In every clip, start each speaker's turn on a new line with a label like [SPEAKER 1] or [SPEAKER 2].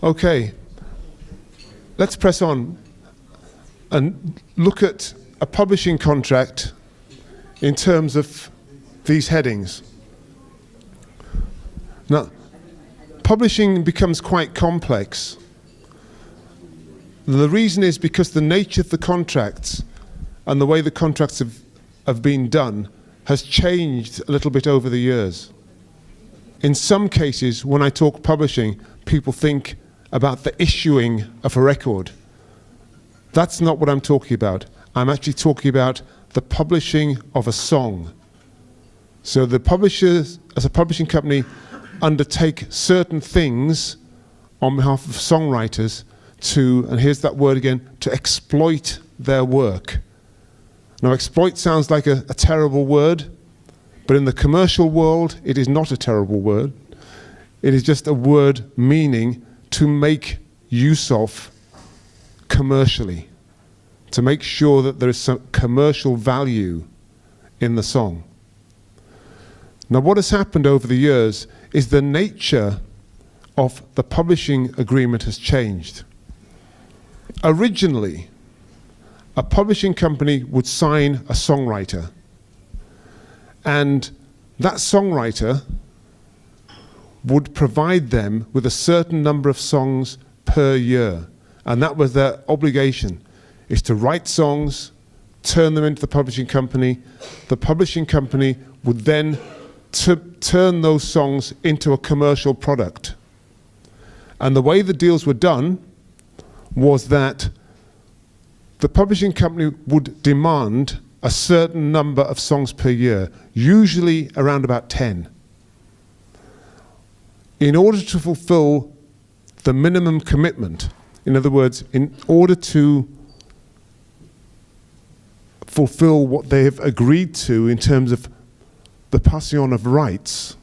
[SPEAKER 1] Okay, let's press on and look at a publishing contract in terms of these headings. Now, publishing becomes quite complex. The reason is because the nature of the contracts and the way the contracts have been done has changed a little bit over the years. In some cases, when I talk publishing, people think about the issuing of a record. That's not what I'm talking about. I'm actually talking about the publishing of a song. So the publishers, as a publishing company, undertake certain things on behalf of songwriters to, and here's that word again, to exploit their work. Now, exploit sounds like a terrible word, but in the commercial world, it is not a terrible word. It is just a word meaning to make use of commercially, to make sure that there is some commercial value in the song. Now, what has happened over the years is the nature of the publishing agreement has changed. Originally, a publishing company would sign a songwriter, and that songwriter would provide them with a certain number of songs per year, and that was their obligation, is to write songs, turn them into the publishing company. The publishing company would then turn those songs into a commercial product. And the way the deals were done was that the publishing company would demand a certain number of songs per year, usually around about 10. In order to fulfill the minimum commitment, in other words, in order to fulfill what they have agreed to in terms of the passing on of rights,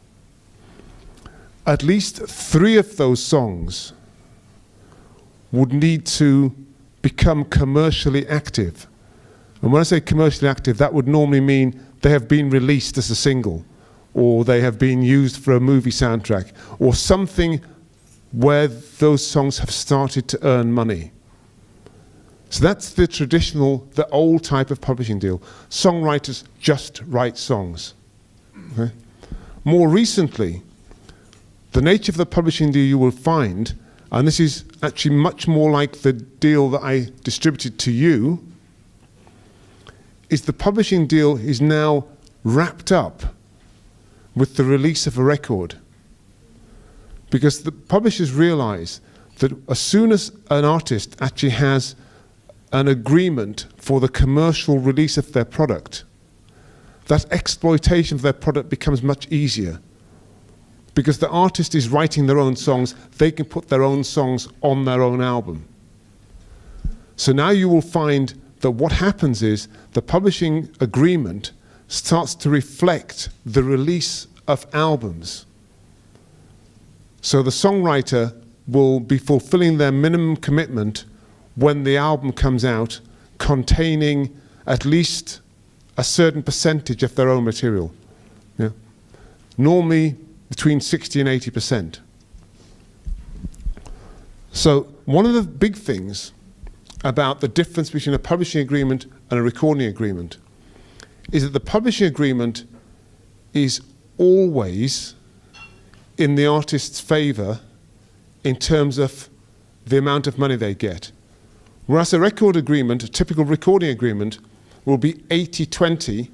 [SPEAKER 1] at least 3 of those songs would need to become commercially active. And when I say commercially active, that would normally mean they have been released as a single, or they have been used for a movie soundtrack, or something where those songs have started to earn money. So that's the traditional, the old type of publishing deal. Songwriters just write songs. Okay? More recently, the nature of the publishing deal you will find, and this is actually much more like the deal that I distributed to you, is the publishing deal is now wrapped up with the release of a record. Because the publishers realize that as soon as an artist actually has an agreement for the commercial release of their product, that exploitation of their product becomes much easier. Because the artist is writing their own songs, they can put their own songs on their own album. So now you will find that what happens is the publishing agreement starts to reflect the release of albums. So the songwriter will be fulfilling their minimum commitment when the album comes out, containing at least a certain percentage of their own material. Yeah. Normally between 60 and 80%. So one of the big things about the difference between a publishing agreement and a recording agreement is that the publishing agreement is always in the artist's favor in terms of the amount of money they get. Whereas a record agreement, a typical recording agreement, will be 80-20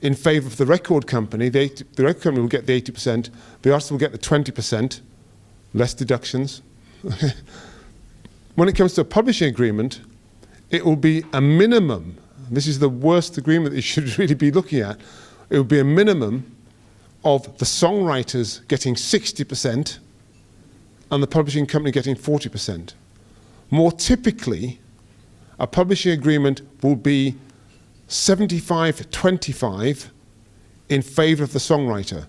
[SPEAKER 1] in favor of the record company. The record company will get the 80%, the artist will get the 20%, less deductions. When it comes to a publishing agreement, it will be a minimum. This is the worst agreement that you should really be looking at. It will be a minimum of the songwriters getting 60% and the publishing company getting 40%. More typically, a publishing agreement will be 75-25 in favor of the songwriter.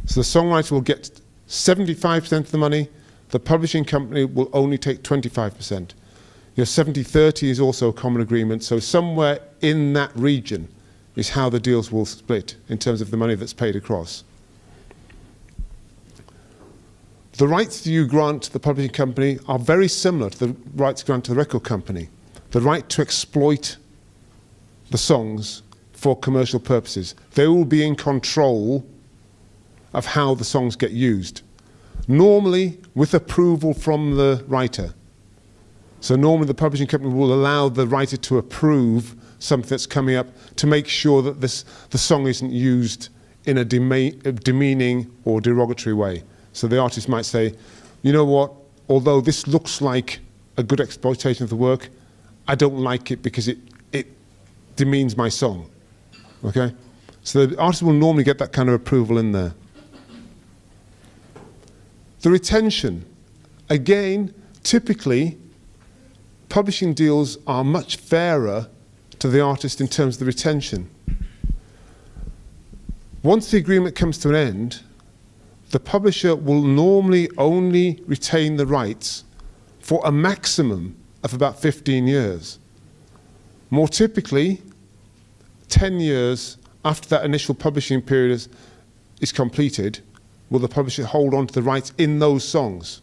[SPEAKER 1] So the songwriter will get 75% of the money, the publishing company will only take 25%. 70-30 is also a common agreement, so somewhere in that region is how the deals will split in terms of the money that's paid across. the rights that you grant to the publishing company are very similar to the rights granted to the record company. The right to exploit the songs for commercial purposes. They will be in control of how the songs get used. Normally with approval from the writer. So normally the publishing company will allow the writer to approve something that's coming up to make sure that the song isn't used in a demeaning or derogatory way. So the artist might say, you know what, although this looks like a good exploitation of the work, I don't like it because it demeans my song. Okay? So the artist will normally get that kind of approval in there. The retention. Again, typically, publishing deals are much fairer to the artist in terms of the retention. Once the agreement comes to an end, the publisher will normally only retain the rights for a maximum of about 15 years. More typically, 10 years after that initial publishing period is completed, will the publisher hold on to the rights in those songs.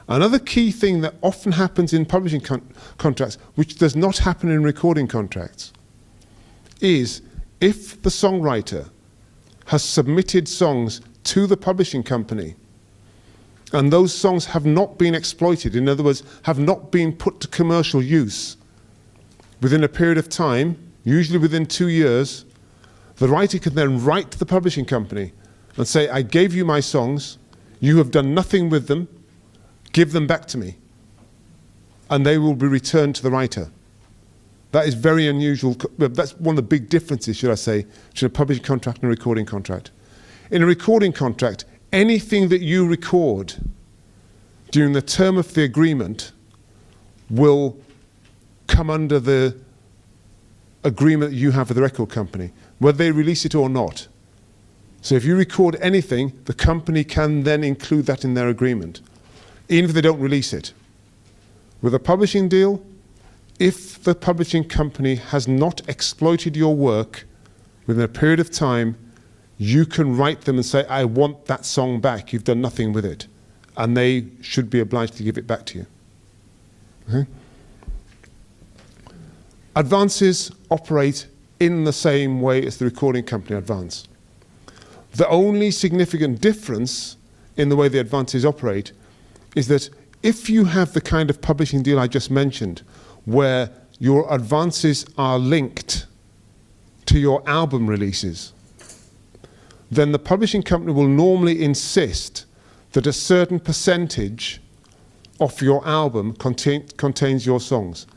[SPEAKER 1] Another key thing that often happens in publishing contracts, which does not happen in recording contracts, is if the songwriter has submitted songs to the publishing company and those songs have not been exploited, in other words, have not been put to commercial use within a period of time, usually within 2 years, the writer can then write to the publishing company and say, I gave you my songs, you have done nothing with them, give them back to me. And they will be returned to the writer. That is very unusual. That's one of the big differences, should I say, between a publishing contract and a recording contract. In a recording contract, anything that you record during the term of the agreement will come under the agreement that you have with the record company, whether they release it or not. So if you record anything, the company can then include that in their agreement, even if they don't release it. With a publishing deal, if the publishing company has not exploited your work within a period of time, you can write them and say, I want that song back, you've done nothing with it. And they should be obliged to give it back to you. Okay? Advances operate in the same way as the recording company advance. The only significant difference in the way the advances operate is that if you have the kind of publishing deal I just mentioned, where your advances are linked to your album releases, then the publishing company will normally insist that a certain percentage of your album contains your songs.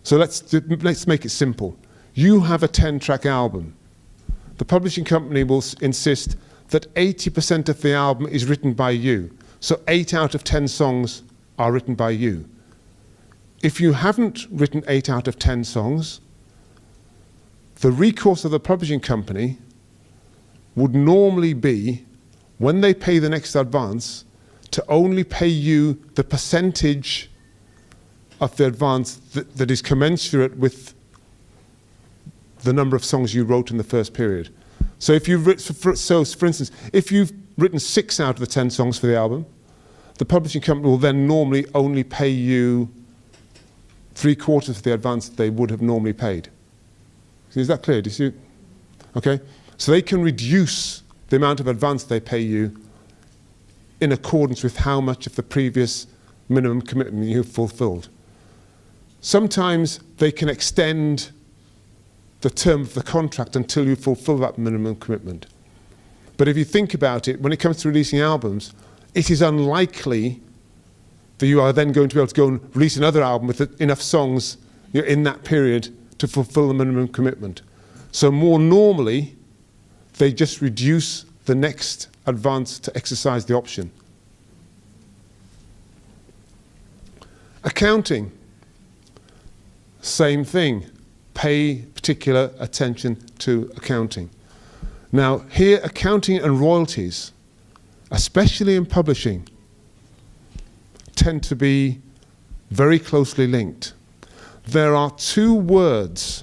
[SPEAKER 1] So let's make it simple. You have a 10-track album. The publishing company will insist that 80% of the album is written by you. So 8 out of 10 songs are written by you. If you haven't written 8 out of 10 songs, the recourse of the publishing company would normally be, when they pay the next advance, to only pay you the percentage of the advance that is commensurate with the number of songs you wrote in the first period. So if you've written, for instance, if you've written 6 out of the 10 songs for the album, the publishing company will then normally only pay you 3/4 of the advance that they would have normally paid. Is that clear? Do you see? Okay? So they can reduce the amount of advance they pay you in accordance with how much of the previous minimum commitment you've fulfilled. Sometimes they can extend the term of the contract until you fulfill that minimum commitment. But if you think about it, when it comes to releasing albums, it is unlikely that you are then going to be able to go and release another album with enough songs in that period to fulfill the minimum commitment. So more normally, they just reduce the next advance to exercise the option. Accounting, same thing. Pay particular attention to accounting. Now, here, accounting and royalties, especially in publishing, tend to be very closely linked. There are 2 words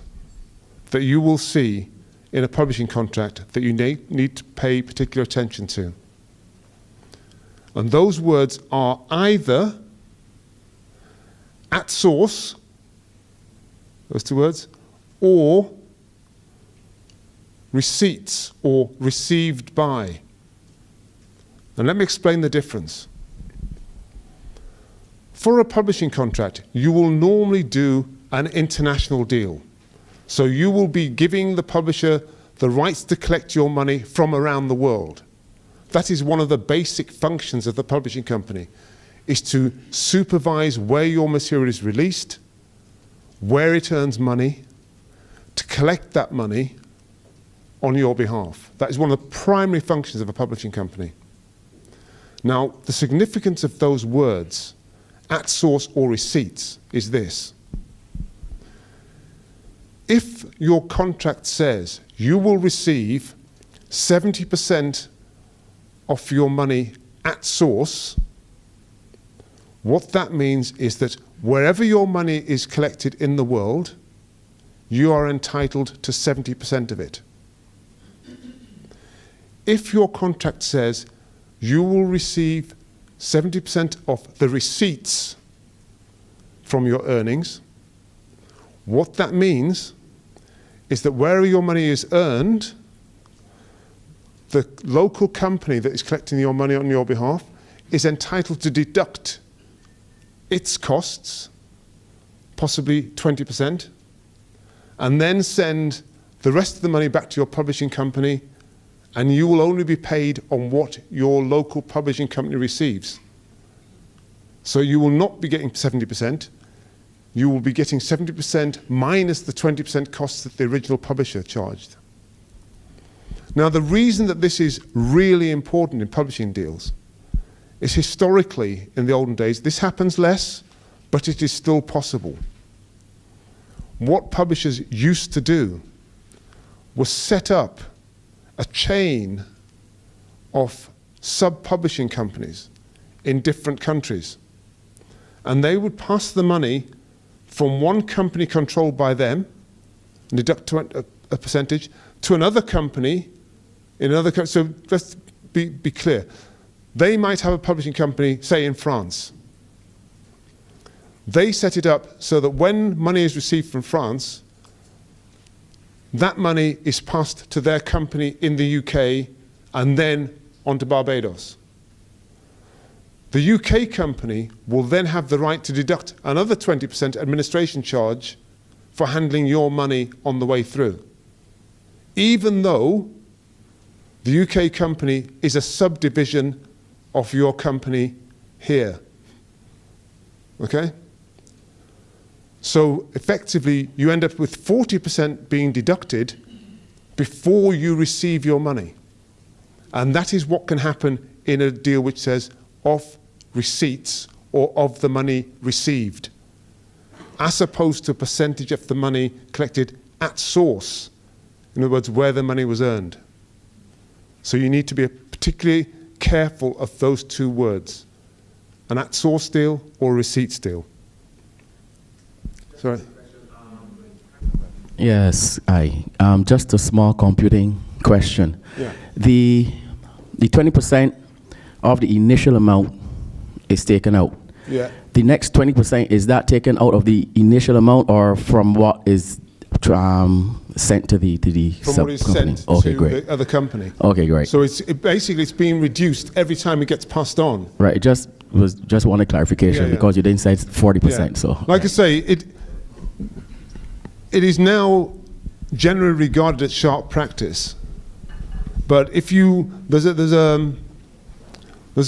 [SPEAKER 1] that you will see in a publishing contract that you need to pay particular attention to. And those words are either at source, those two words, or receipts or received by. And let me explain the difference. For a publishing contract, you will normally do an international deal. So you will be giving the publisher the rights to collect your money from around the world. That is one of the basic functions of the publishing company, is to supervise where your material is released, where it earns money, to collect that money on your behalf. That is one of the primary functions of a publishing company. Now, the significance of those words, at source or receipts, is this. If your contract says you will receive 70% of your money at source, what that means is that wherever your money is collected in the world, you are entitled to 70% of it. If your contract says you will receive 70% of the receipts from your earnings, what that means is that wherever your money is earned, the local company that is collecting your money on your behalf is entitled to deduct its costs, possibly 20%, and then send the rest of the money back to your publishing company, and you will only be paid on what your local publishing company receives. So you will not be getting 70%, you will be getting 70% minus the 20% costs that the original publisher charged. Now, the reason that this is really important in publishing deals is historically, in the olden days, this happens less, but it is still possible. What publishers used to do was set up a chain of sub-publishing companies in different countries. And they would pass the money from one company controlled by them, and deduct a percentage, to another company in another country. So let's be clear. They might have a publishing company, say in France. They set it up so that when money is received from France, that money is passed to their company in the UK and then on to Barbados. The UK company will then have the right to deduct another 20% administration charge for handling your money on the way through, even though the UK company is a subdivision of your company here. Okay? So effectively, you end up with 40% being deducted before you receive your money. And that is what can happen in a deal which says of receipts or of the money received, as opposed to a percentage of the money collected at source. In other words, where the money was earned. So you need to be particularly careful of those two words, an at source deal or a receipts deal. Sorry.
[SPEAKER 2] Yes, just a small computing question.
[SPEAKER 1] Yeah.
[SPEAKER 2] The 20% of the initial amount is taken out.
[SPEAKER 1] Yeah.
[SPEAKER 2] The next 20%, is that taken out of the initial amount or from what is sent to the
[SPEAKER 1] From what is
[SPEAKER 2] sub-company?
[SPEAKER 1] sent
[SPEAKER 2] Okay,
[SPEAKER 1] to
[SPEAKER 2] great.
[SPEAKER 1] the other company.
[SPEAKER 2] Okay, great.
[SPEAKER 1] So basically it's being reduced every time it gets passed on.
[SPEAKER 2] Right, just wanted clarification because you didn't say 40%.
[SPEAKER 1] Yeah.
[SPEAKER 2] So
[SPEAKER 1] like I say, it is now generally regarded as sharp practice. But if you there's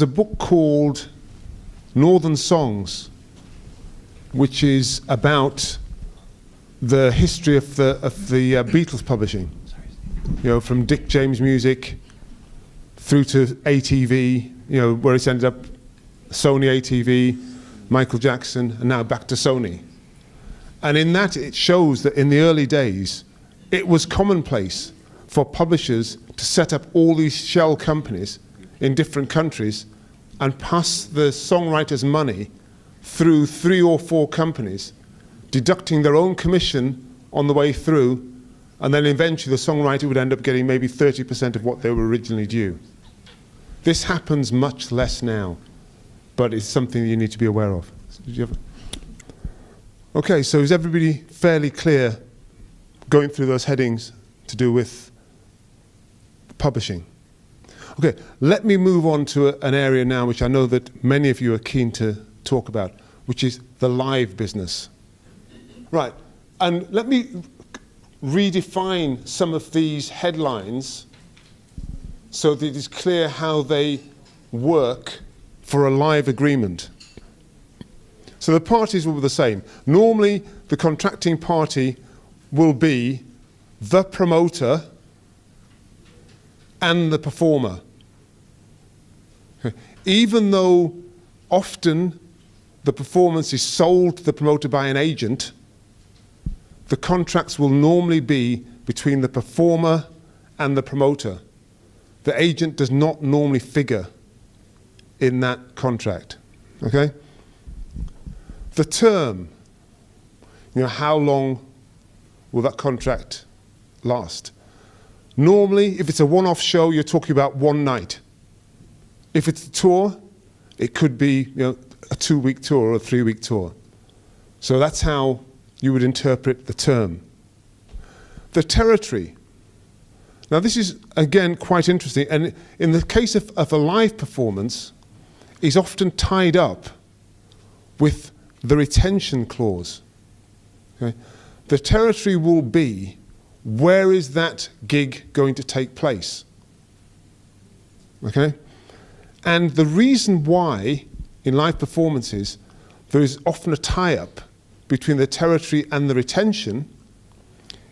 [SPEAKER 1] a book called Northern Songs, which is about the history of the Beatles publishing, you know, from Dick James Music through to ATV, you know, where it's ended up Sony ATV, Michael Jackson, and now back to Sony. And in that, it shows that in the early days, it was commonplace for publishers to set up all these shell companies in different countries and pass the songwriters' money through 3 or 4 companies, deducting their own commission on the way through, and then eventually the songwriter would end up getting maybe 30% of what they were originally due. This happens much less now, but it's something you need to be aware of. Okay, so is everybody fairly clear going through those headings to do with publishing? Okay, let me move on to an area now which I know that many of you are keen to talk about, which is the live business. Right, and let me redefine some of these headlines so that it is clear how they work for a live agreement. So the parties will be the same. Normally, the contracting party will be the promoter and the performer. Okay. Even though often the performance is sold to the promoter by an agent, the contracts will normally be between the performer and the promoter. The agent does not normally figure in that contract. Okay? The term, how long will that contract last? Normally, if it's a one-off show, you're talking about one night. If it's a tour, it could be a 2-week tour or a 3-week tour. So that's how you would interpret the term. The territory. Now this is, again, quite interesting. And in the case of a live performance, is often tied up with the retention clause. Okay? The territory will be, where is that gig going to take place? Okay? And the reason why in live performances there is often a tie-up between the territory and the retention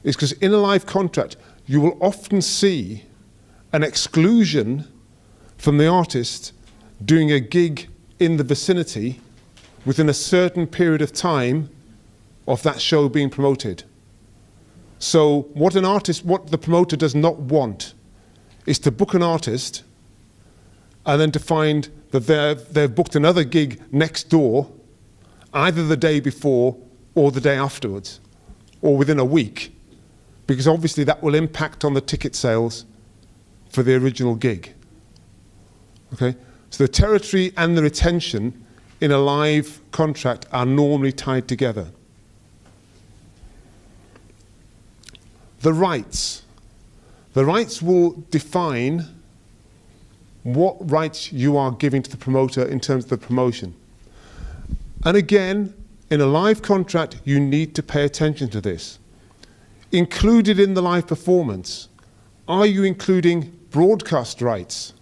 [SPEAKER 1] is because in a live contract you will often see an exclusion from the artist doing a gig in the vicinity within a certain period of time of that show being promoted. So what the promoter does not want is to book an artist and then to find that they've booked another gig next door, either the day before or the day afterwards, or within a week, because obviously that will impact on the ticket sales for the original gig. Okay? So the territory and the retention in a live contract are normally tied together. The rights. The rights will define what rights you are giving to the promoter in terms of the promotion. And again, in a live contract, you need to pay attention to this. Included in the live performance, are you including broadcast rights?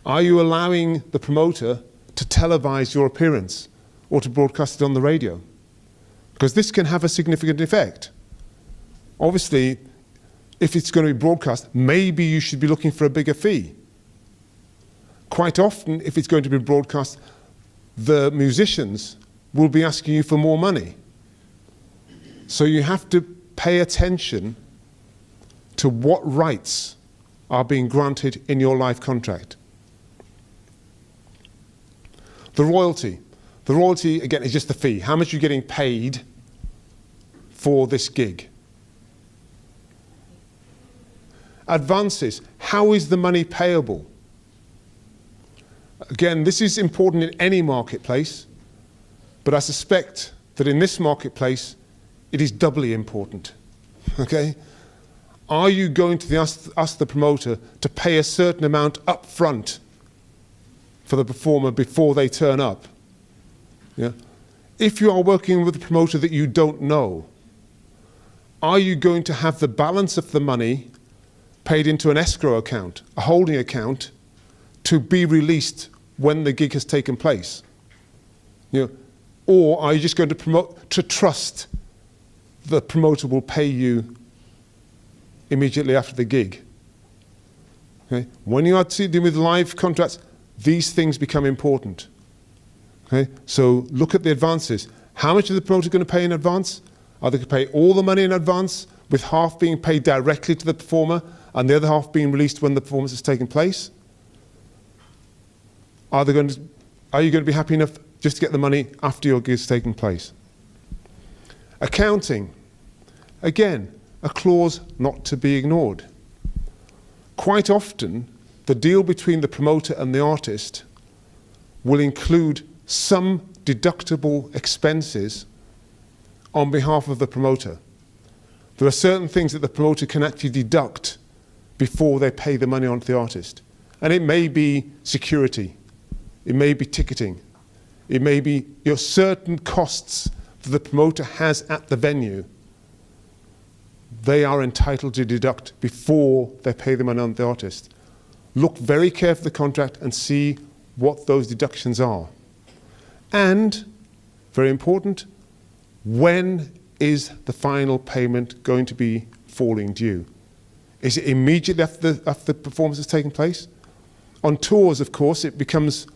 [SPEAKER 1] Are you allowing the promoter to televise your appearance or to broadcast it on the radio? Because this can have a significant effect. Obviously, if it's going to be broadcast, maybe you should be looking for a bigger fee. Quite often, if it's going to be broadcast, the musicians will be asking you for more money. So you have to pay attention to what rights are being granted in your live contract. The royalty. The royalty, again, is just the fee. How much are you getting paid for this gig? Advances. How is the money payable? Again, this is important in any marketplace, but I suspect that in this marketplace, it is doubly important. Okay? Are you going to ask the promoter to pay a certain amount up front for the performer before they turn up? Yeah? If you are working with a promoter that you don't know, are you going to have the balance of the money paid into an escrow account, a holding account, to be released when the gig has taken place? Or are you just going to trust the promoter will pay you immediately after the gig? Okay? When you are dealing with live contracts, these things become important. Okay? So look at the advances. How much is the promoter going to pay in advance? Are they going to pay all the money in advance, with half being paid directly to the performer and the other half being released when the performance has taken place? Are you going to be happy enough just to get the money after your gig has taken place? Accounting. Again, a clause not to be ignored. Quite often, the deal between the promoter and the artist will include some deductible expenses on behalf of the promoter. There are certain things that the promoter can actually deduct before they pay the money on to the artist. And it may be security, it may be ticketing, it may be certain costs that the promoter has at the venue. They are entitled to deduct before they pay the money on to the artist. Look very carefully at the contract and see what those deductions are. And, very important, when is the final payment going to be falling due? Is it immediately after the performance has taken place? On tours, of course, it becomes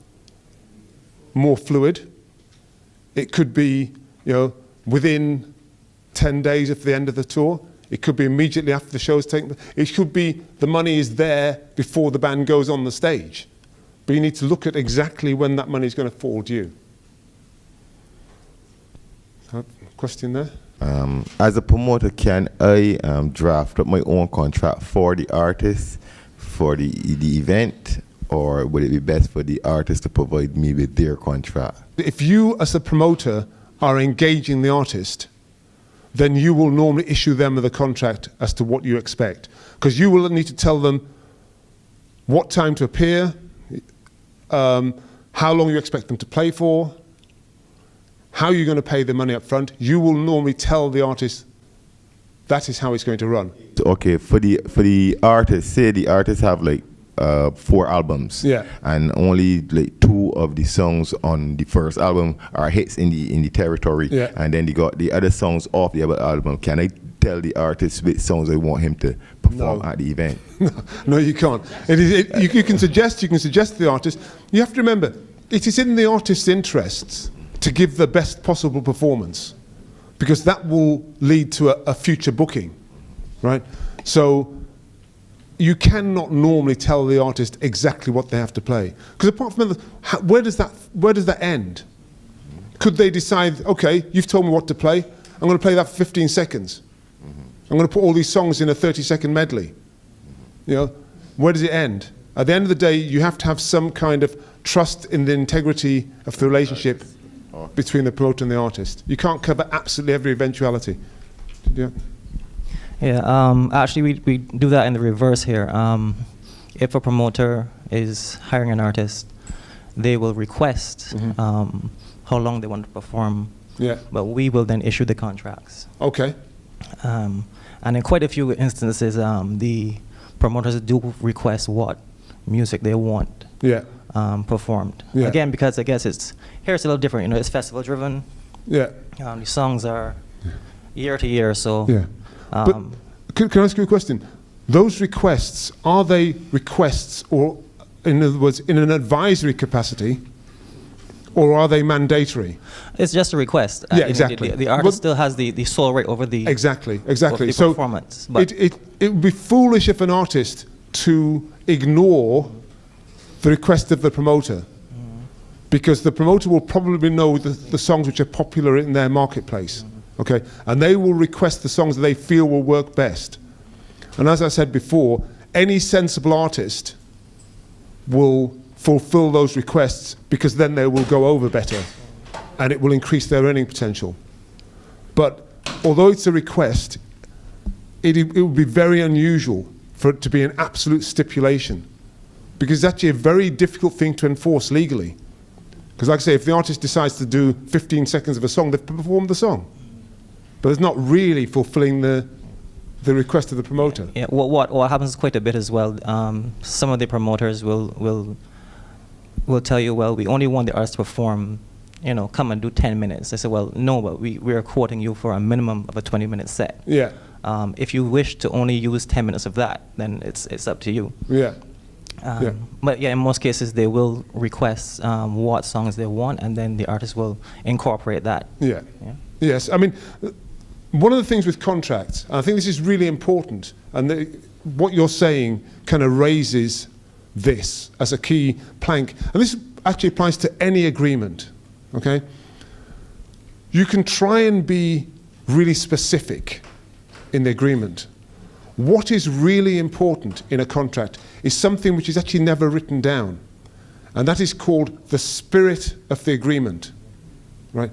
[SPEAKER 1] more fluid. It could be, within 10 days of the end of the tour. It could be immediately after the show's taken place. It could be the money is there before the band goes on the stage. But you need to look at exactly when that money is going to fall due. Question there?
[SPEAKER 3] As a promoter, can I draft up my own contract for the artist for the event, or would it be best for the artist to provide me with their contract?
[SPEAKER 1] If you, as a promoter, are engaging the artist, then you will normally issue them with a contract as to what you expect. Because you will need to tell them what time to appear, how long you expect them to play for, how you're going to pay the money up front. You will normally tell the artist that is how it's going to run.
[SPEAKER 3] Okay, for the artist, say the artist have like 4 albums,
[SPEAKER 1] yeah,
[SPEAKER 3] and only like 2 of the songs on the first album are hits in the territory,
[SPEAKER 1] yeah,
[SPEAKER 3] and then they got the other songs off the other album. Can I tell the artist which songs I want him to perform at the event?
[SPEAKER 1] No, you can't. You can suggest to the artist. You have to remember, it is in the artist's interests to give the best possible performance, because that will lead to a future booking, right? So you cannot normally tell the artist exactly what they have to play, because apart from where does that end? Could they decide, okay, you've told me what to play, I'm going to play that for 15 seconds. I'm going to put all these songs in a 30-second medley. Where does it end? At the end of the day, you have to have some kind of trust in the integrity of the relationship between the promoter and the artist. You can't cover absolutely every eventuality. Yeah.
[SPEAKER 4] Yeah, actually we do that in the reverse here. If a promoter is hiring an artist, they will request how long they want to perform, but we will then issue the contracts.
[SPEAKER 1] Okay.
[SPEAKER 4] And in quite a few instances, the promoters do request what music they want performed.
[SPEAKER 1] Yeah.
[SPEAKER 4] Again, because I guess it's a little different. It's festival driven.
[SPEAKER 1] Yeah.
[SPEAKER 4] The songs are year to year, so.
[SPEAKER 1] Yeah. But can I ask you a question? Those requests, are they requests, or in other words, in an advisory capacity, or are they mandatory?
[SPEAKER 4] It's just a request.
[SPEAKER 1] Yeah, exactly.
[SPEAKER 4] The artist still has the sole right over the
[SPEAKER 1] exactly.
[SPEAKER 4] The
[SPEAKER 1] so
[SPEAKER 4] performance. But
[SPEAKER 1] it would be foolish of an artist to ignore the request of the promoter, because the promoter will probably know the songs which are popular in their marketplace. Okay, and they will request the songs that they feel will work best. And as I said before, any sensible artist will fulfill those requests, because then they will go over better and it will increase their earning potential. But although it's a request, it would be very unusual for it to be an absolute stipulation, because it's actually a very difficult thing to enforce legally. Because like I say, if the artist decides to do 15 seconds of a song, they've performed the song. But it's not really fulfilling the request of the promoter.
[SPEAKER 4] Yeah, what happens quite a bit as well, some of the promoters will tell you, well, we only want the artist to perform, come and do 10 minutes. I say, well, no, but we are quoting you for a minimum of a 20-minute set.
[SPEAKER 1] Yeah.
[SPEAKER 4] If you wish to only use 10 minutes of that, then it's up to you.
[SPEAKER 1] Yeah.
[SPEAKER 4] But yeah, in most cases, they will request what songs they want, and then the artist will incorporate that.
[SPEAKER 1] Yeah. Yes, I mean, one of the things with contracts, and I think this is really important, and what you're saying kind of raises this as a key plank, and this actually applies to any agreement, okay? You can try and be really specific in the agreement. What is really important in a contract is something which is actually never written down, and that is called the spirit of the agreement, right?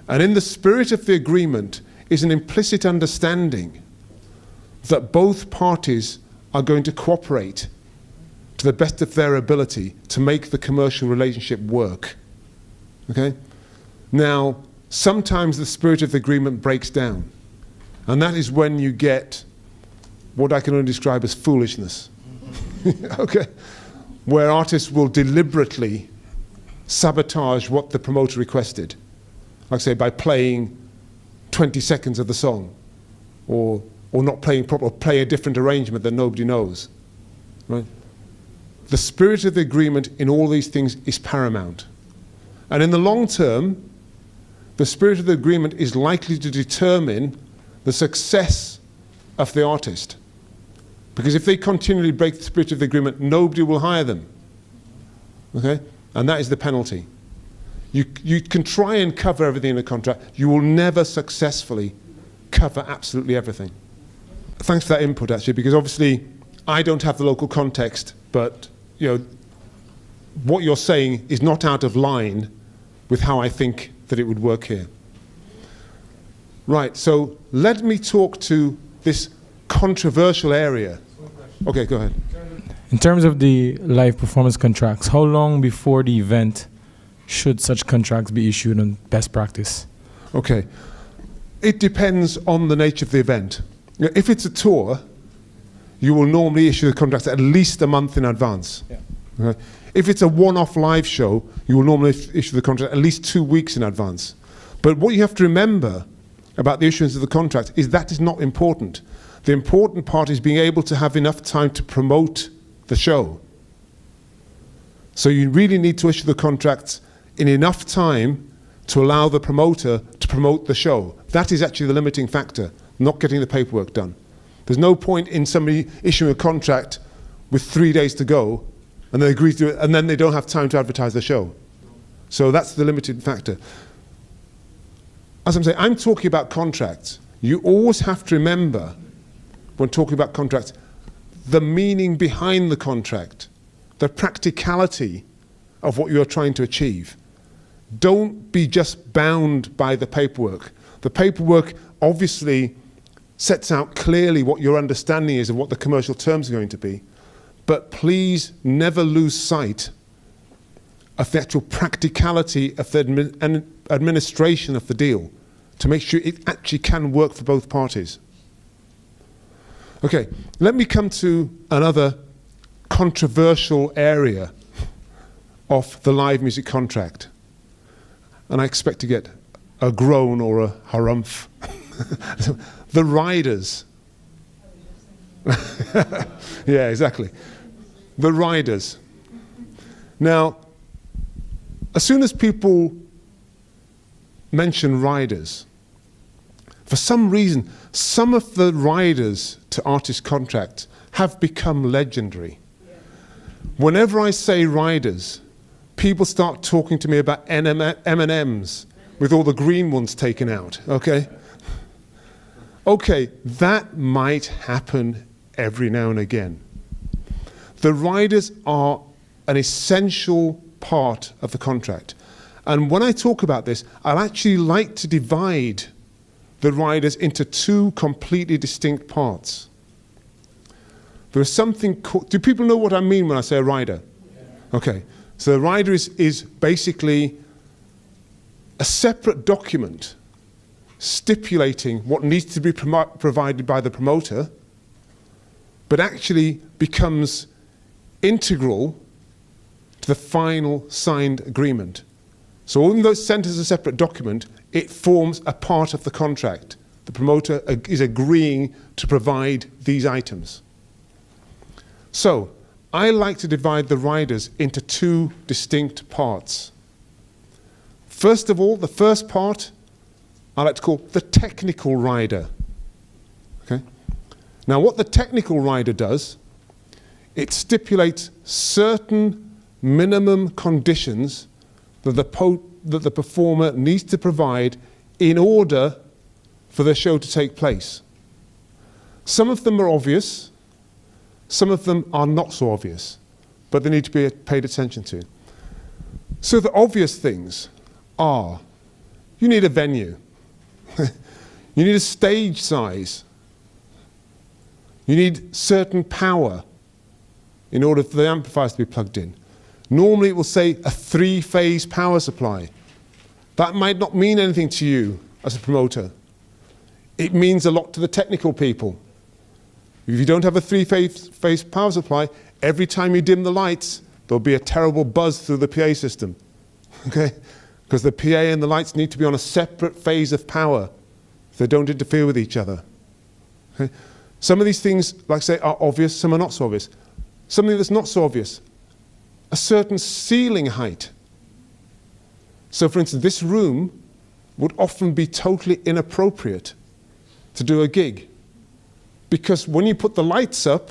[SPEAKER 1] And in the spirit of the agreement is an implicit understanding that both parties are going to cooperate to the best of their ability to make the commercial relationship work, okay? Now, sometimes the spirit of the agreement breaks down, and that is when you get what I can only describe as foolishness, okay? Where artists will deliberately sabotage what the promoter requested, like say by playing 20 seconds of the song, or not playing proper, or play a different arrangement that nobody knows, right? The spirit of the agreement in all these things is paramount. And in the long term, the spirit of the agreement is likely to determine the success of the artist. Because if they continually break the spirit of the agreement, nobody will hire them, okay? And that is the penalty. You can try and cover everything in a contract. You will never successfully cover absolutely everything. Thanks for that input, actually, because obviously I don't have the local context, but you know, what you're saying is not out of line with how I think that it would work here. Right, so let me talk to this controversial area. Okay, go ahead.
[SPEAKER 5] In terms of the live performance contracts, how long before the event should such contracts be issued on best practice?
[SPEAKER 1] Okay, it depends on the nature of the event. If it's a tour, you will normally issue the contracts at least a month in advance.
[SPEAKER 5] Yeah.
[SPEAKER 1] Okay? If it's a one-off live show, you will normally issue the contract at least 2 weeks in advance. But what you have to remember about the issuance of the contract is that is not important. The important part is being able to have enough time to promote the show. So you really need to issue the contracts in enough time to allow the promoter to promote the show. That is actually the limiting factor, not getting the paperwork done. There's no point in somebody issuing a contract with 3 days to go and they agree to do it, and then they don't have time to advertise the show. So that's the limiting factor. As I'm saying, I'm talking about contracts. You always have to remember, when talking about contracts, the meaning behind the contract, the practicality of what you're trying to achieve. Don't be just bound by the paperwork. The paperwork obviously sets out clearly what your understanding is of what the commercial terms are going to be, but please never lose sight of the actual practicality of the administration of the deal to make sure it actually can work for both parties. Okay, let me come to another controversial area of the live music contract. And I expect to get a groan or a harumph. The riders. Yeah, exactly. The riders. Now, as soon as people mention riders, for some reason, some of the riders to artist contracts have become legendary. Whenever I say riders, people start talking to me about M&Ms with all the green ones taken out, okay? Okay, that might happen every now and again. The riders are an essential part of the contract. And when I talk about this, I'd actually like to divide the riders into two completely distinct parts. There is something called, do people know what I mean when I say a rider? Yeah. Okay, so the rider is basically a separate document stipulating what needs to be provided by the promoter, but actually becomes integral to the final signed agreement. So even though it's sent as a separate document, it forms a part of the contract. The promoter is agreeing to provide these items. So I like to divide the riders into two distinct parts. First of all, the first part I like to call the technical rider. Okay? Now what the technical rider does, it stipulates certain minimum conditions that the performer needs to provide in order for the show to take place. Some of them are obvious, some of them are not so obvious, but they need to be paid attention to. So the obvious things are, you need a venue, you need a stage size, you need certain power in order for the amplifiers to be plugged in. Normally it will say a 3-phase power supply. That might not mean anything to you as a promoter. It means a lot to the technical people. If you don't have a 3-phase power supply, every time you dim the lights, there'll be a terrible buzz through the PA system, okay? Because the PA and the lights need to be on a separate phase of power. They don't interfere with each other. Okay? Some of these things, like I say, are obvious, some are not so obvious. Something that's not so obvious, a certain ceiling height. So for instance, this room would often be totally inappropriate to do a gig, because when you put the lights up,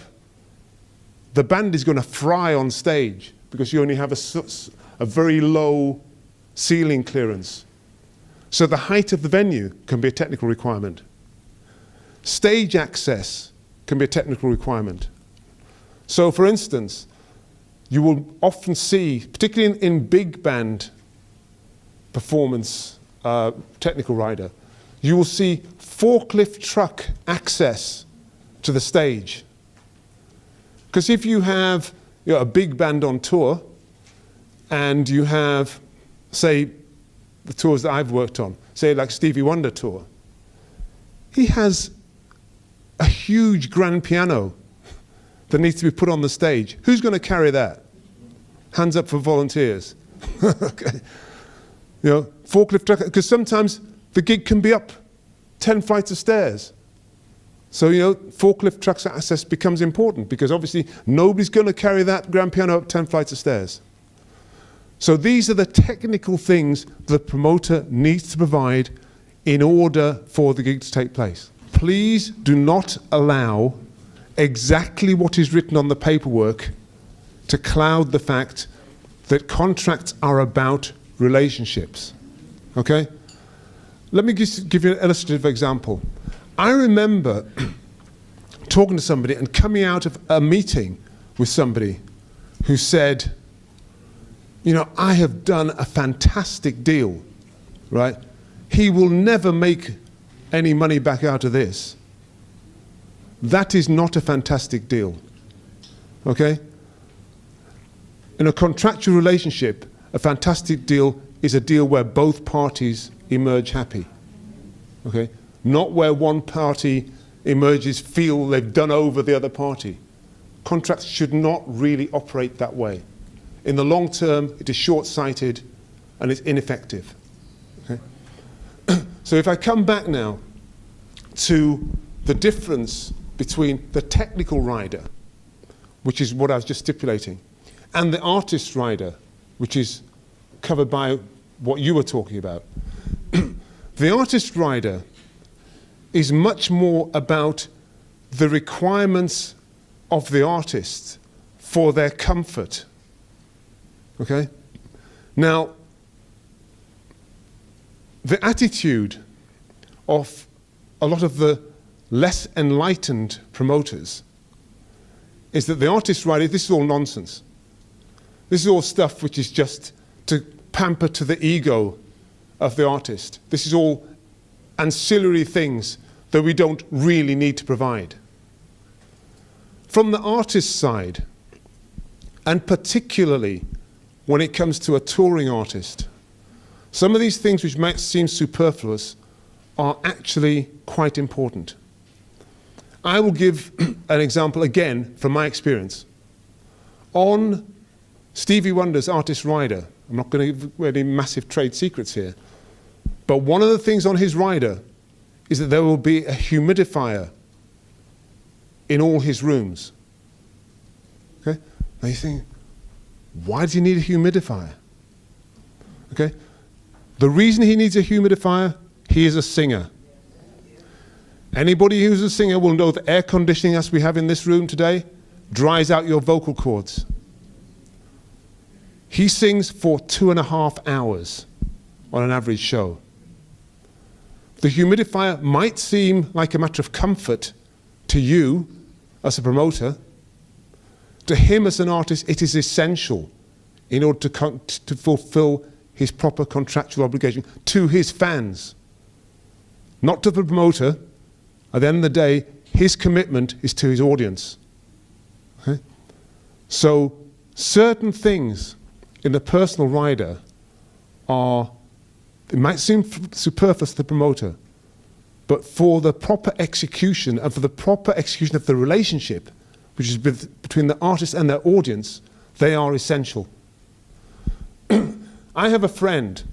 [SPEAKER 1] the band is going to fry on stage because you only have a very low ceiling clearance. So the height of the venue can be a technical requirement. Stage access can be a technical requirement. So for instance, you will often see, particularly in big band performance technical rider, you will see forklift truck access to the stage. Because if you have a big band on tour, and you have, say, the tours that I've worked on, say like Stevie Wonder tour, he has a huge grand piano that needs to be put on the stage. Who's going to carry that? Hands up for volunteers. Okay. Forklift truck, because sometimes the gig can be up 10 flights of stairs. So, forklift truck access becomes important, because obviously nobody's going to carry that grand piano up 10 flights of stairs. So these are the technical things the promoter needs to provide in order for the gig to take place. Please do not allow exactly what is written on the paperwork to cloud the fact that contracts are about relationships. Okay? Let me just give you an illustrative example. I remember talking to somebody and coming out of a meeting with somebody who said, I have done a fantastic deal, right? He will never make any money back out of this. That is not a fantastic deal, okay? In a contractual relationship, a fantastic deal is a deal where both parties emerge happy, okay? Not where one party emerges, feel they've done over the other party. Contracts should not really operate that way. In the long term, it is short-sighted and it's ineffective. Okay? So if I come back now to the difference between the technical rider, which is what I was just stipulating, and the artist rider, which is covered by what you were talking about. The artist rider is much more about the requirements of the artist for their comfort. Okay? Now, the attitude of a lot of the less enlightened promoters is that the artist rider, this is all nonsense. This is all stuff which is just to pamper to the ego of the artist. This is all ancillary things that we don't really need to provide. From the artist's side, and particularly when it comes to a touring artist, some of these things which might seem superfluous are actually quite important. I will give an example again from my experience. On Stevie Wonder's Artist Rider, I'm not going to give any massive trade secrets here, but one of the things on his rider is that there will be a humidifier in all his rooms. Okay? Now you think, why does he need a humidifier? Okay? The reason he needs a humidifier, he is a singer. Anybody who's a singer will know that air conditioning, as we have in this room today, dries out your vocal cords. He sings for 2.5 hours on an average show. The humidifier might seem like a matter of comfort to to you as a promoter. To him as an artist, it is essential in order to fulfill his proper contractual obligation to his fans. Not to the promoter. At the end of the day, his commitment is to his audience. Okay? So certain things in the personal rider are, it might seem superfluous to the promoter, but for the proper execution and for the proper execution of the relationship, which is between the artist and their audience, they are essential. I have a friend,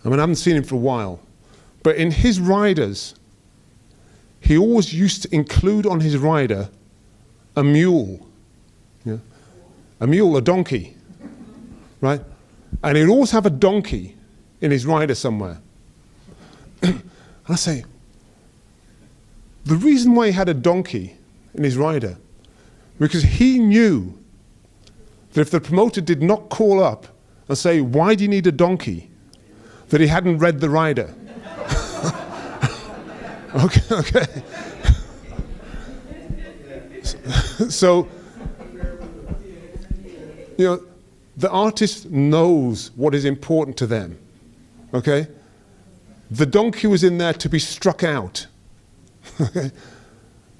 [SPEAKER 1] I haven't seen him for a while, but in his riders, he always used to include on his rider a mule. Yeah? A mule, a donkey, right? And he'd always have a donkey in his rider somewhere. And I say, the reason why he had a donkey in his rider, because he knew that if the promoter did not call up and say, why do you need a donkey, that he hadn't read the rider. Okay. So, you know, the artist knows what is important to them, okay? The donkey was in there to be struck out, okay?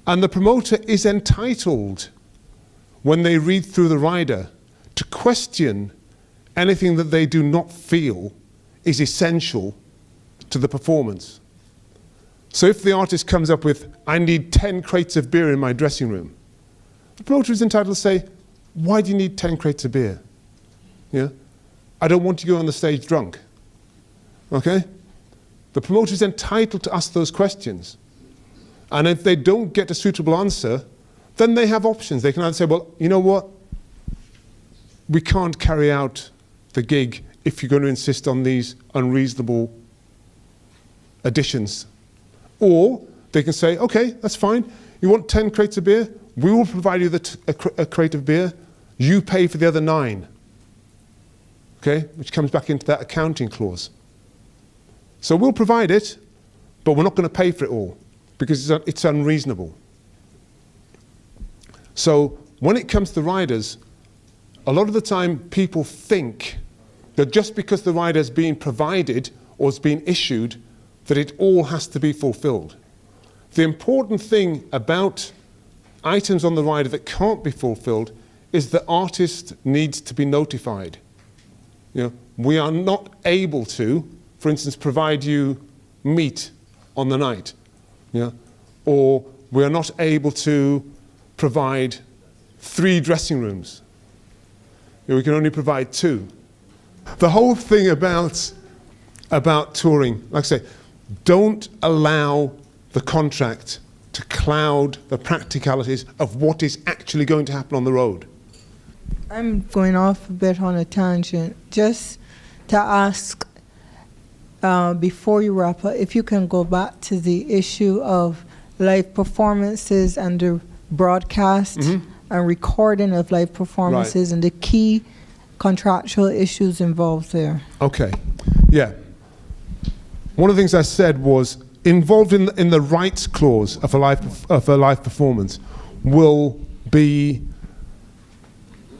[SPEAKER 1] And the promoter is entitled, when they read through the rider, to question anything that they do not feel is essential to the performance. So if the artist comes up with, I need 10 crates of beer in my dressing room, the promoter is entitled to say, why do you need 10 crates of beer? Yeah? I don't want you to go on the stage drunk. Okay? The promoter is entitled to ask those questions. And if they don't get a suitable answer, then they have options. They can either say, well, you know what? We can't carry out the gig if you're going to insist on these unreasonable additions. Or they can say, okay, that's fine. You want 10 crates of beer? We will provide you a crate of beer. You pay for the other 9. Okay? Which comes back into that accounting clause. So we'll provide it, but we're not going to pay for it all because it's unreasonable. So when it comes to riders, a lot of the time people think that just because the rider is being provided or is being issued, that it all has to be fulfilled. The important thing about items on the rider that can't be fulfilled is the artist needs to be notified. You know, we are not able to, for instance, provide you meat on the night, yeah? Or we are not able to provide 3 dressing rooms. You know, we can only provide 2. The whole thing about touring, like I say, don't allow the contract to cloud the practicalities of what is actually going to happen on the road.
[SPEAKER 6] I'm going off a bit on a tangent. Just to ask, before you wrap up, if you can go back to the issue of live performances and the broadcast and recording of live performances and the key contractual issues involved there.
[SPEAKER 1] Okay, yeah. One of the things I said was involved in the rights clause of a live performance will be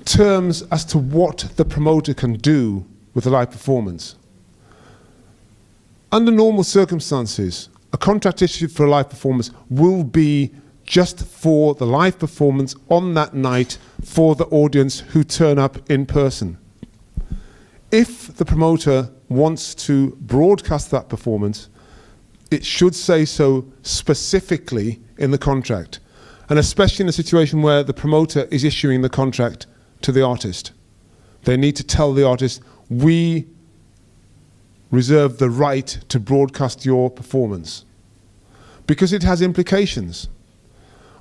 [SPEAKER 1] terms as to what the promoter can do with a live performance. Under normal circumstances, a contract issued for a live performance will be just for the live performance on that night for the audience who turn up in person. If the promoter wants to broadcast that performance, it should say so specifically in the contract, and especially in a situation where the promoter is issuing the contract to the artist. They need to tell the artist, we reserve the right to broadcast your performance, because it has implications.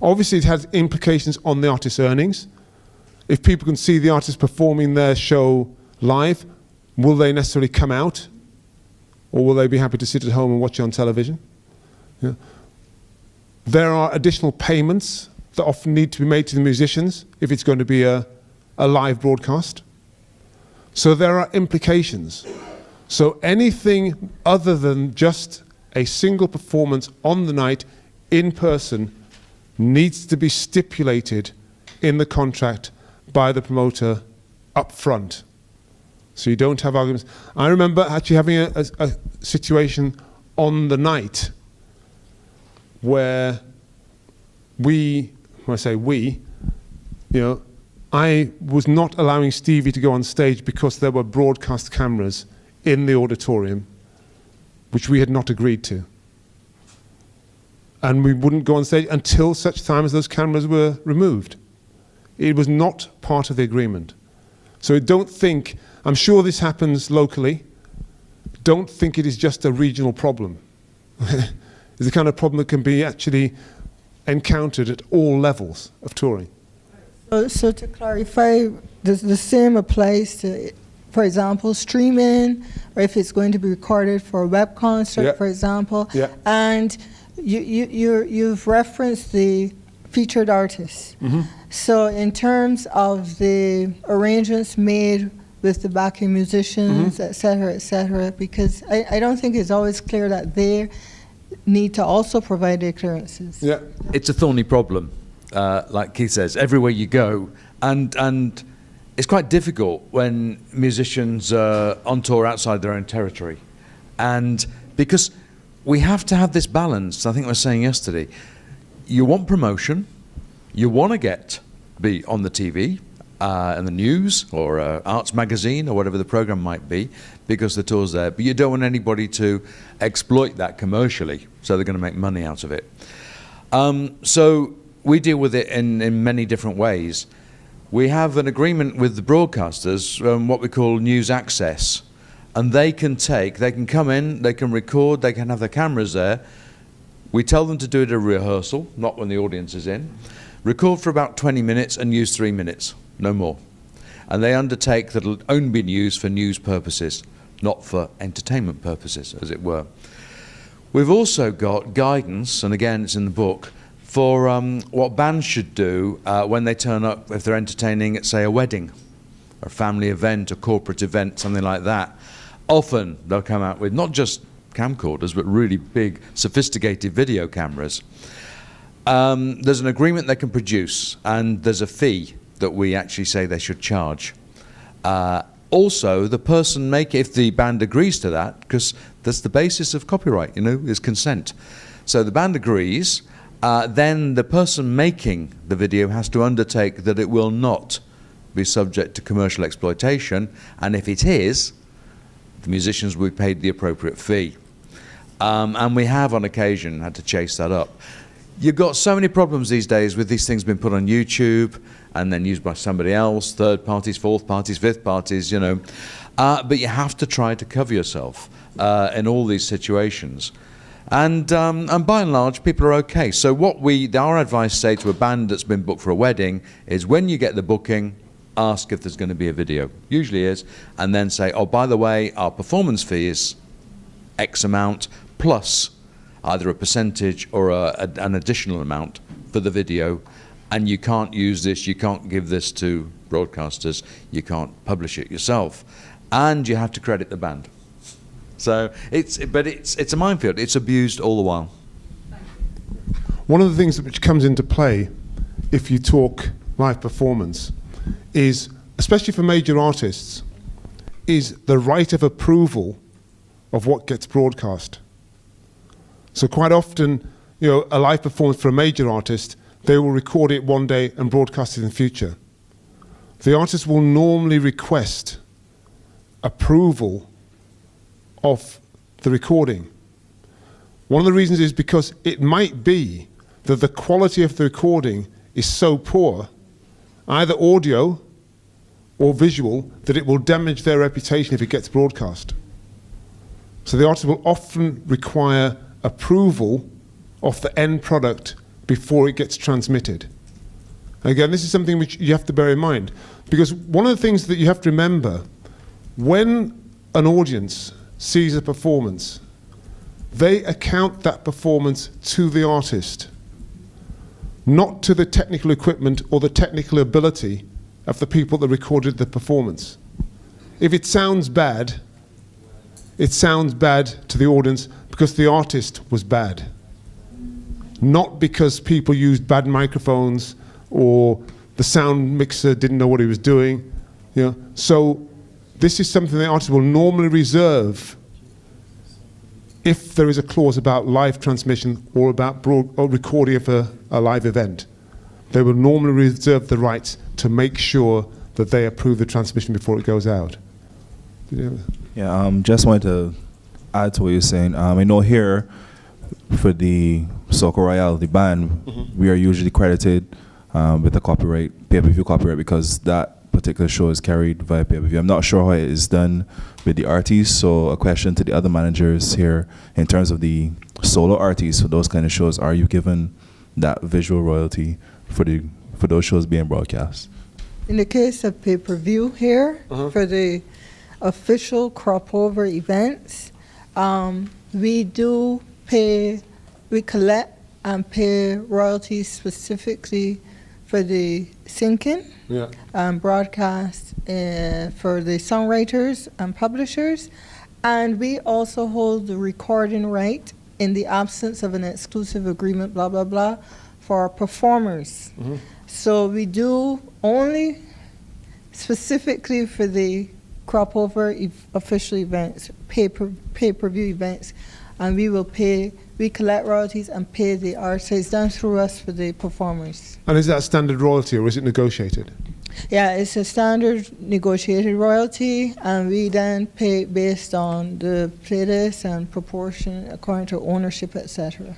[SPEAKER 1] Obviously it has implications on the artist's earnings. If people can see the artist performing their show live, will they necessarily come out? Or will they be happy to sit at home and watch it on television? Yeah. There are additional payments that often need to be made to the musicians if it's going to be a live broadcast. So there are implications. So anything other than just a single performance on the night in person needs to be stipulated in the contract by the promoter up front. So you don't have arguments. I remember actually having a situation on the night where when I say we, I was not allowing Stevie to go on stage because there were broadcast cameras in the auditorium, which we had not agreed to. And we wouldn't go on stage until such time as those cameras were removed. It was not part of the agreement. So don't think, I'm sure this happens locally, don't think it is just a regional problem. It's the kind of problem that can be actually encountered at all levels of touring.
[SPEAKER 6] So to clarify, the same applies to, for example, streaming, or if it's going to be recorded for a web concert, for example.
[SPEAKER 1] Yeah.
[SPEAKER 6] And you've referenced the featured artists.
[SPEAKER 1] Mm-hmm.
[SPEAKER 6] So in terms of the arrangements made with the backing musicians, et cetera, because I don't think it's always clear that they need to also provide their clearances.
[SPEAKER 1] Yeah.
[SPEAKER 7] It's a thorny problem, like Keith says, everywhere you go. And it's quite difficult when musicians are on tour outside their own territory. And because we have to have this balance, I think I was saying yesterday, you want promotion, you want to be on the TV, in the news, or arts magazine, or whatever the program might be, because the tour's there, but you don't want anybody to exploit that commercially, so they're going to make money out of it. So we deal with it in many different ways. We have an agreement with the broadcasters, what we call news access, and they can come in, they can record, they can have their cameras there. We tell them to do it at a rehearsal, not when the audience is in. Record for about 20 minutes and use 3 minutes, no more. And they undertake that it'll only be used for news purposes, not for entertainment purposes, as it were. We've also got guidance, and again it's in the book, for what bands should do when they turn up, if they're entertaining at, say, a wedding, or a family event, a corporate event, something like that. Often they'll come out with not just camcorders, but really big, sophisticated video cameras. There's an agreement they can produce, and there's a fee that we actually say they should charge. Also, the person if the band agrees to that, because that's the basis of copyright, is consent. So the band agrees, then the person making the video has to undertake that it will not be subject to commercial exploitation, and if it is, the musicians will be paid the appropriate fee. And we have on occasion had to chase that up. You've got so many problems these days with these things being put on YouTube and then used by somebody else, third parties, fourth parties, fifth parties, but you have to try to cover yourself in all these situations. And by and large, people are okay. So what our advice say to a band that's been booked for a wedding is when you get the booking, ask if there's going to be a video. Usually is. And then say, oh, by the way, our performance fee is X amount plus either a percentage or an additional amount for the video, and you can't use this, you can't give this to broadcasters, you can't publish it yourself, and you have to credit the band. So it's a minefield. It's abused all the while.
[SPEAKER 1] One of the things which comes into play if you talk live performance is, especially for major artists, is the right of approval of what gets broadcast. So quite often, a live performance for a major artist, they will record it one day and broadcast it in the future. The artist will normally request approval of the recording. One of the reasons is because it might be that the quality of the recording is so poor, either audio or visual, that it will damage their reputation if it gets broadcast. So the artist will often require approval of the end product before it gets transmitted. Again, this is something which you have to bear in mind, because one of the things that you have to remember, when an audience sees a performance, they account that performance to the artist, not to the technical equipment or the technical ability of the people that recorded the performance. If it sounds bad to the audience because the artist was bad, not because people used bad microphones or the sound mixer didn't know what he was doing. You know? So this is something the artist will normally reserve if there is a clause about live transmission or about or recording of a live event. They will normally reserve the rights to make sure that they approve the transmission before it goes out.
[SPEAKER 8] Yeah, just wanted to add to what you're saying. I know here for the Soca Royale, the band, we are usually credited with a copyright, pay-per-view copyright, because that particular show is carried via pay-per-view. I'm not sure how it is done with the artists, so a question to the other managers here, in terms of the solo artists for those kind of shows, are you given that visual royalty for those shows being broadcast?
[SPEAKER 6] In the case of pay-per-view here, for the official crop over events, we do pay, we collect and pay royalties specifically for the syncing, broadcast for the songwriters and publishers, and we also hold the recording right in the absence of an exclusive agreement, blah, blah, blah, for our performers. So we do only specifically for the crop over official events, pay-per-view events, and we collect royalties and pay the artists. It's done through us for the performers.
[SPEAKER 1] And is that a standard royalty or is it negotiated?
[SPEAKER 6] Yeah, it's a standard negotiated royalty, and we then pay based on the playlist and proportion according to ownership, etc.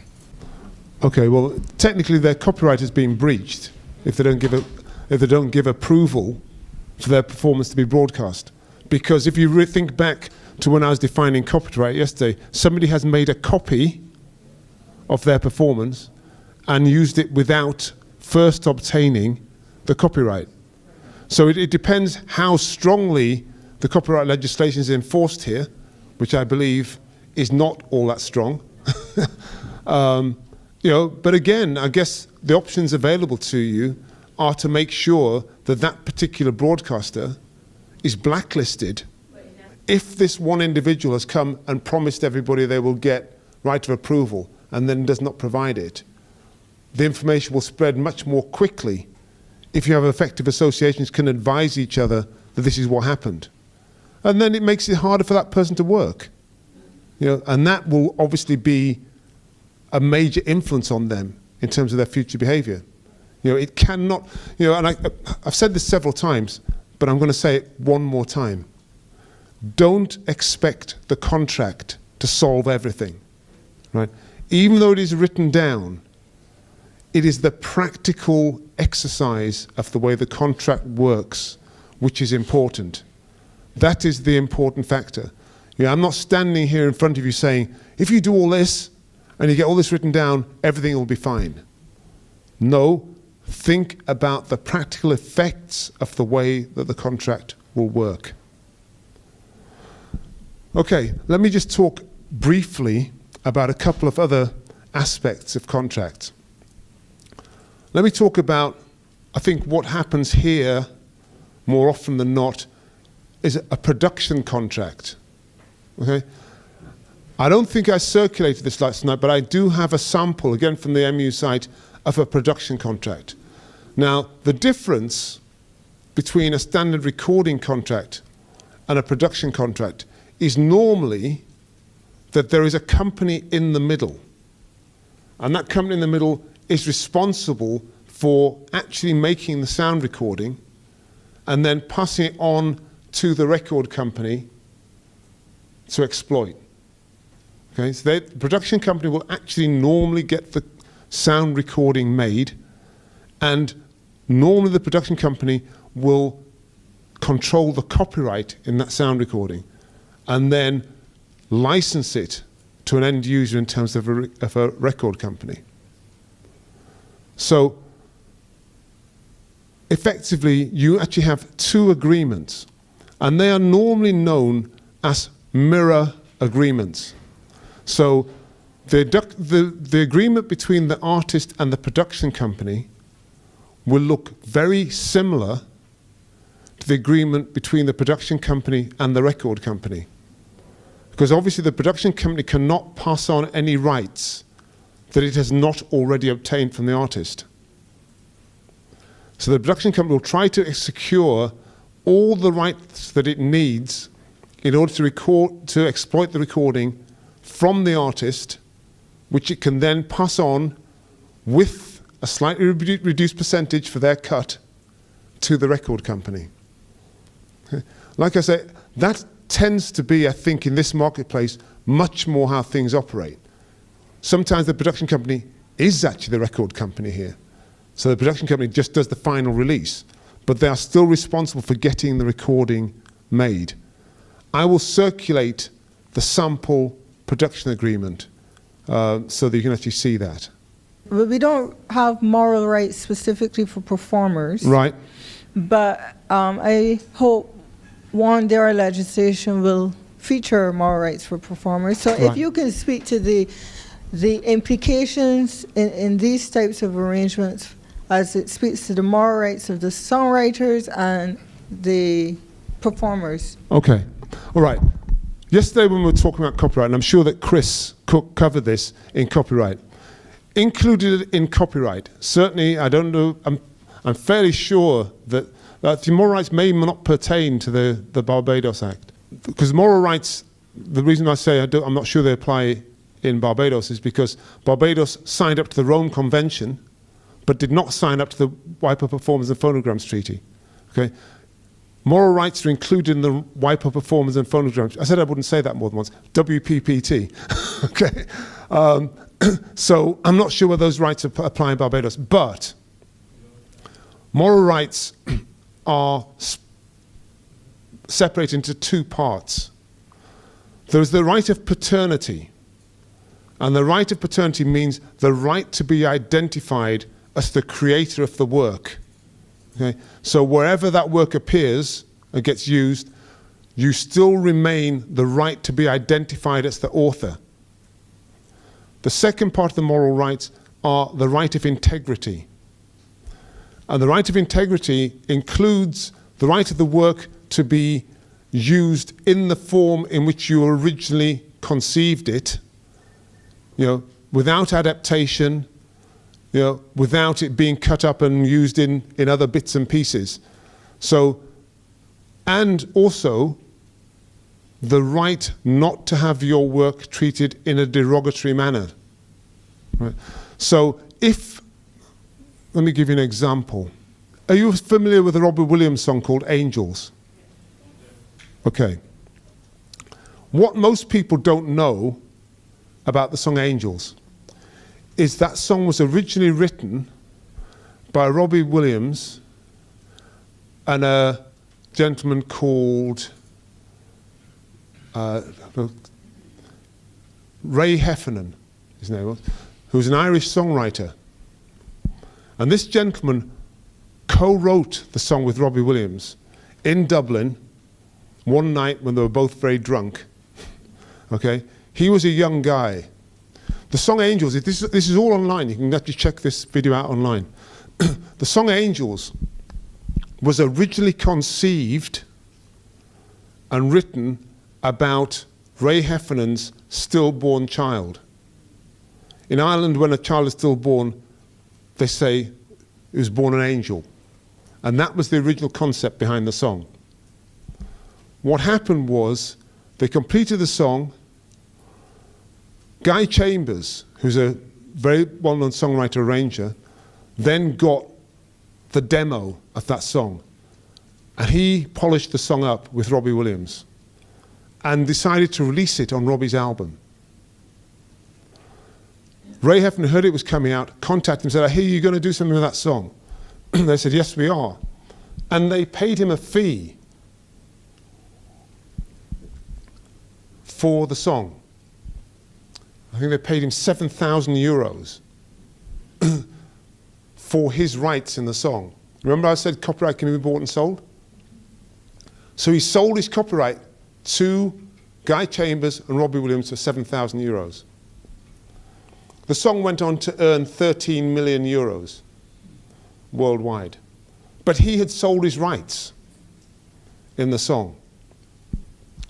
[SPEAKER 1] Okay, well, technically their copyright has been breached if they don't give approval for their performance to be broadcast. Because if you think back to when I was defining copyright yesterday, somebody has made a copy of their performance and used it without first obtaining the copyright. So it depends how strongly the copyright legislation is enforced here, which I believe is not all that strong. You know, but again, I guess the options available to you are to make sure that that particular broadcaster is blacklisted if this one individual has come and promised everybody they will get right of approval and then does not provide it. The information will spread much more quickly if you have effective associations can advise each other that this is what happened. And then it makes it harder for that person to work. You know, and that will obviously be a major influence on them in terms of their future behavior. You know, it cannot, you know, and I've said this several times, but I'm going to say it one more time. Don't expect the contract to solve everything, right? Even though it is written down, it is the practical exercise of the way the contract works which is important. That is the important factor. You know, I'm not standing here in front of you saying, if you do all this and you get all this written down, everything will be fine. No, think about the practical effects of the way that the contract will work. Okay, let me just talk briefly about a couple of other aspects of contracts. Let me talk about, I think what happens here more often than not is a production contract. Okay? I don't think I circulated this last night, but I do have a sample, again from the MU site, of a production contract. Now, the difference between a standard recording contract and a production contract is normally that there is a company in the middle. And that company in the middle is responsible for actually making the sound recording and then passing it on to the record company to exploit. Okay, so the production company will actually normally get the sound recording made, and normally the production company will control the copyright in that sound recording and then license it to an end user in terms of a record company. So effectively, you actually have two agreements, and they are normally known as mirror agreements. So the agreement between the artist and the production company will look very similar to the agreement between the production company and the record company. Because obviously the production company cannot pass on any rights that it has not already obtained from the artist. So the production company will try to secure all the rights that it needs in order to exploit the recording from the artist, which it can then pass on with a slightly reduced percentage for their cut to the record company. Okay. Like I say, that tends to be, I think, in this marketplace, much more how things operate. Sometimes the production company is actually the record company here. So the production company just does the final release, but they are still responsible for getting the recording made. I will circulate the sample production agreement so that you can actually see that.
[SPEAKER 6] But we don't have moral rights specifically for performers.
[SPEAKER 1] Right.
[SPEAKER 6] But I hope one day our legislation will feature moral rights for performers. So if you can speak to the implications in these types of arrangements as it speaks to the moral rights of the songwriters and the performers.
[SPEAKER 1] Okay. All right. Yesterday when we were talking about copyright, and I'm sure that Chris Cook covered this in copyright, included in copyright, certainly, I don't know, I'm fairly sure that the moral rights may not pertain to the Barbados Act. Because moral rights, the reason I say I'm not sure they apply in Barbados is because Barbados signed up to the Rome Convention, but did not sign up to the Wiper Performance and Phonograms Treaty. Okay? Moral rights are included in the Wiper Performance and Phonograms. I said I wouldn't say that more than once. WPPT. Okay? So I'm not sure whether those rights apply in Barbados, but moral rights are separated into two parts. There's the right of paternity, and the right of paternity means the right to be identified as the creator of the work. Okay? So wherever that work appears and gets used, you still remain the right to be identified as the author. The second part of the moral rights are the right of integrity. And the right of integrity includes the right of the work to be used in the form in which you originally conceived it, without adaptation, without it being cut up and used in other bits and pieces. So, and also the right not to have your work treated in a derogatory manner. Right? So let me give you an example. Are you familiar with a Robbie Williams song called Angels? Okay. What most people don't know about the song Angels is that song was originally written by Robbie Williams and a gentleman called Ray Heffernan, his name was, who was an Irish songwriter. And this gentleman co-wrote the song with Robbie Williams in Dublin one night when they were both very drunk. Okay? He was a young guy. The song Angels, this is all online. You can actually check this video out online. The song Angels was originally conceived and written about Ray Heffernan's stillborn child. In Ireland, when a child is stillborn, they say it was born an angel. And that was the original concept behind the song. What happened was they completed the song. Guy Chambers, who's a very well-known songwriter arranger, then got the demo of that song. And he polished the song up with Robbie Williams and decided to release it on Robbie's album. Ray Heffernan heard it was coming out, contacted him and said, I hear you're going to do something with that song. They said, yes, we are. And they paid him a fee for the song. I think they paid him 7,000 euros for his rights in the song. Remember I said copyright can be bought and sold? So he sold his copyright to Guy Chambers and Robbie Williams for 7,000 euros. The song went on to earn 13 million euros worldwide. But he had sold his rights in the song.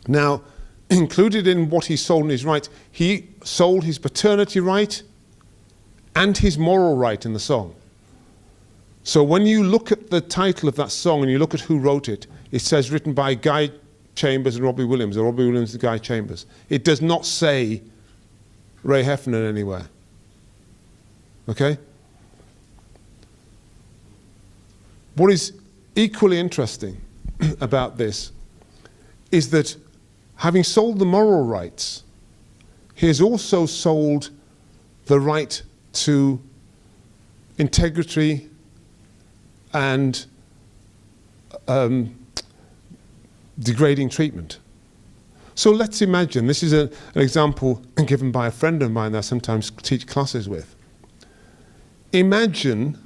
[SPEAKER 1] Now, included in what he sold in his rights, he sold his paternity right and his moral right in the song. So when you look at the title of that song and you look at who wrote it, it says written by Guy Chambers and Robbie Williams, or Robbie Williams and Guy Chambers. It does not say Ray Heffernan anywhere. Okay? What is equally interesting about this is that having sold the moral rights, he has also sold the right to integrity and degrading treatment. So let's imagine, this is an example given by a friend of mine that I sometimes teach classes with. Imagine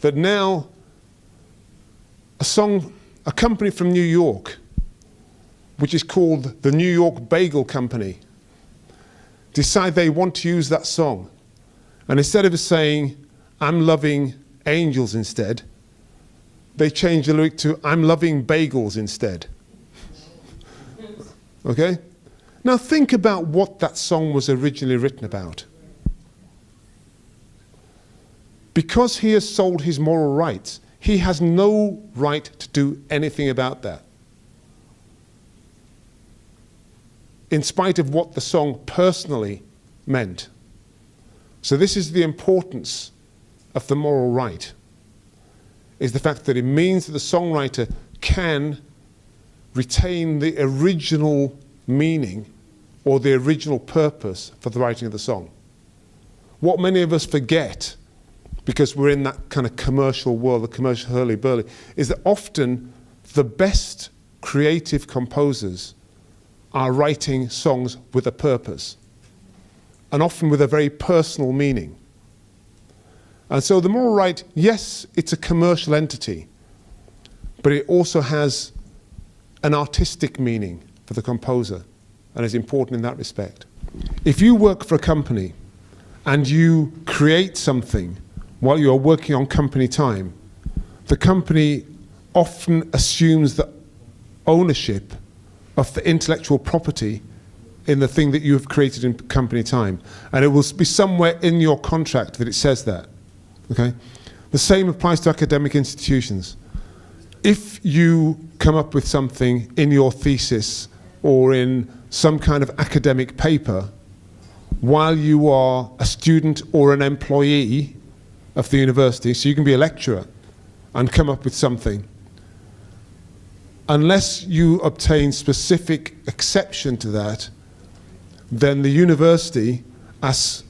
[SPEAKER 1] that now a company from New York, which is called the New York Bagel Company, decide they want to use that song. And instead of saying, I'm loving angels instead, they change the lyric to, I'm loving bagels instead. Okay? Now think about what that song was originally written about. Because he has sold his moral rights, he has no right to do anything about that. In spite of what the song personally meant. So this is the importance of the moral right, is the fact that it means that the songwriter can retain the original meaning or the original purpose for the writing of the song. What many of us forget, because we're in that kind of commercial world, the commercial hurly-burly, is that often the best creative composers are writing songs with a purpose, and often with a very personal meaning. And so the moral right, yes, it's a commercial entity, but it also has an artistic meaning for the composer, and is important in that respect. If you work for a company and you create something while you're working on company time, the company often assumes the ownership of the intellectual property in the thing that you have created in company time. And it will be somewhere in your contract that it says that. Okay? The same applies to academic institutions. If you come up with something in your thesis or in some kind of academic paper while you are a student or an employee of the university, so you can be a lecturer and come up with something, unless you obtain specific exception to that, then the university, as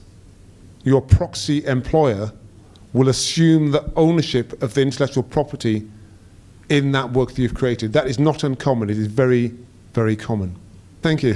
[SPEAKER 1] your proxy employer, will assume the ownership of the intellectual property in that work that you've created. That is not uncommon. It is very, very common. Thank you.